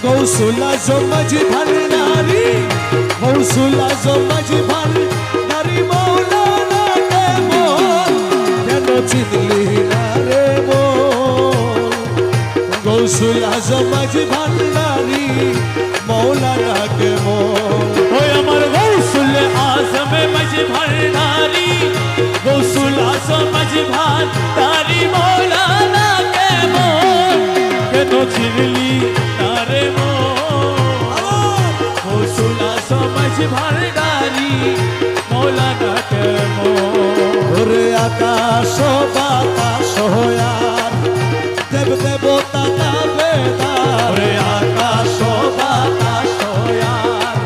গৌসুল আজম মাঝি ভান্ডারি গৌসুল আজম মাঝি ভান্ডারি মৌলানা কে বল কেন চিনলি না রে বল গৌসুল আজম মাঝি ভান্ডারি মৌলানা কে বল ওই আমার গৌসুল আজম মাঝি ভান্ডারি গৌসুল আজম মাঝি ভান্ডারি মৌলানা কে বল কেন চিনলি না রে গৌসুল আজম মাঝি ভান্ডারি মৌলানা কে বল আকাশ বাতাস হয়ার দেব দেবতা দাবেদার আকাশ বাতাস হয়ার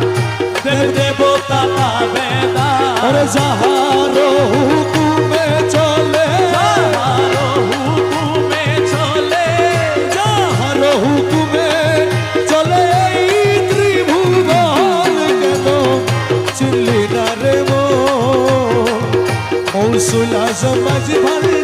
দেব দেবতা দাবেদার যাহার হুকুমে চলে যাহার হুকুমে চলে যাহার হুকুমে চলে এই ত্রিভুবন কেন চিনলি না রে গৌসুল আজম মাঝি ভান্ডারি